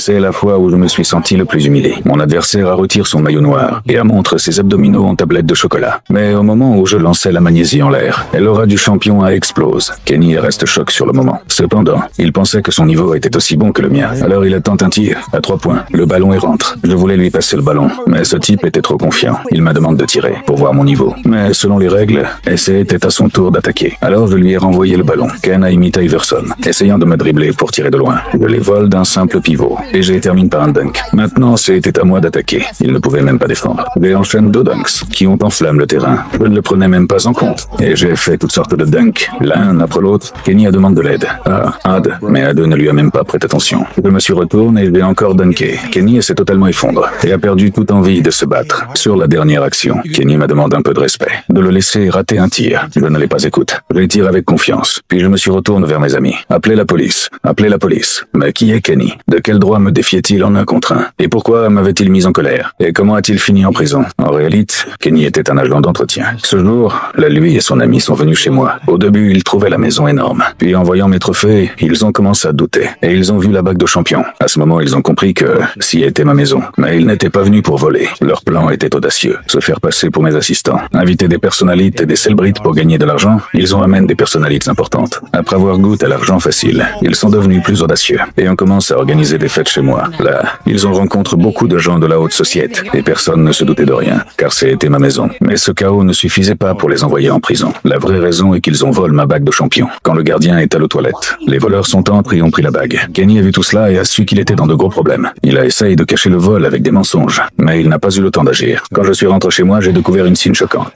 C'est la fois où je me suis senti le plus humilié. Mon adversaire retire son maillot noir et montre ses abdominaux en tablette de chocolat. Mais au moment où je lançais la magnésie en l'air, l'aura du champion a explose. Kenny reste choc sur le moment. Cependant, il pensait que son niveau était aussi bon que le mien. Alors il tente un tir, à 3 points. Le ballon y rentre. Je voulais lui passer le ballon, mais ce type était trop confiant. Il me demande de tirer, pour voir mon niveau. Mais selon les règles, Essay était à son tour d'attaquer. Alors je lui ai renvoyé le ballon. Ken a imité Iverson, essayant de me dribbler pour tirer de loin. Je les vole d'un simple pivot, et je les termine par un dunk. Maintenant, c'était à moi d'attaquer. Il ne pouvait même pas défendre. J'ai enchaîné 2 dunks, qui ont enflammé le terrain. Je ne le prenais même pas en compte. Et j'ai fait toutes sortes de dunks, l'un après l'autre. Kenny a demandé de l'aide. Ad, mais Ad ne lui a même pas prêté attention. Je me suis retourné et j'ai encore dunké. Kenny s'est totalement effondré et a perdu toute envie de se battre. Sur la dernière action, Kenny m'a demandé un peu de respect, de le laisser rater un tir. Je ne l'ai pas écouté. Je tire avec confiance. Puis je me suis retourné vers mes amis. Appelez la police. Appelez la police. Mais qui est Kenny? De quel droit me défiait-il en 1 contre 1? Et pourquoi m'avait-il mis en colère? Et comment a-t-il fini en prison? En réalité, Kenny était un agent d'entretien. Ce jour, lui et son ami sont venus chez moi. Au début, ils trouvaient la maison énorme. Puis en voyant mes trophées, ils ont commencé à douter. Et ils ont vu la bague de champion. À ce moment, ils ont compris que ci était ma maison. Mais ils n'étaient pas venus pour voler. Leur plan était audacieux. Se faire passer pour mes assistants. Inviter des personnalités et des célébrités pour gagner de l'argent. Ils ont amené des personnalités importantes. Après avoir goûté à l'argent facile, ils sont devenus plus audacieux. Et on commence à organiser des fêtes chez moi. Là, ils ont rencontré beaucoup de gens de la haute société. Et personne ne se doutait de rien. Car c'était ma maison. Mais ce chaos ne suffisait pas pour les envoyer en prison. La vraie raison est qu'ils ont volé ma bague de champion. Quand le gardien est à aux toilettes, les voleurs sont entrés et ont pris la bague. Kenny a vu tout cela et a su qu'il était dans de gros problèmes. Il a essayé de cacher le vol avec des mensonges, mais il n'a pas eu le temps d'agir. Quand je suis rentré chez moi, j'ai découvert une signe choquante.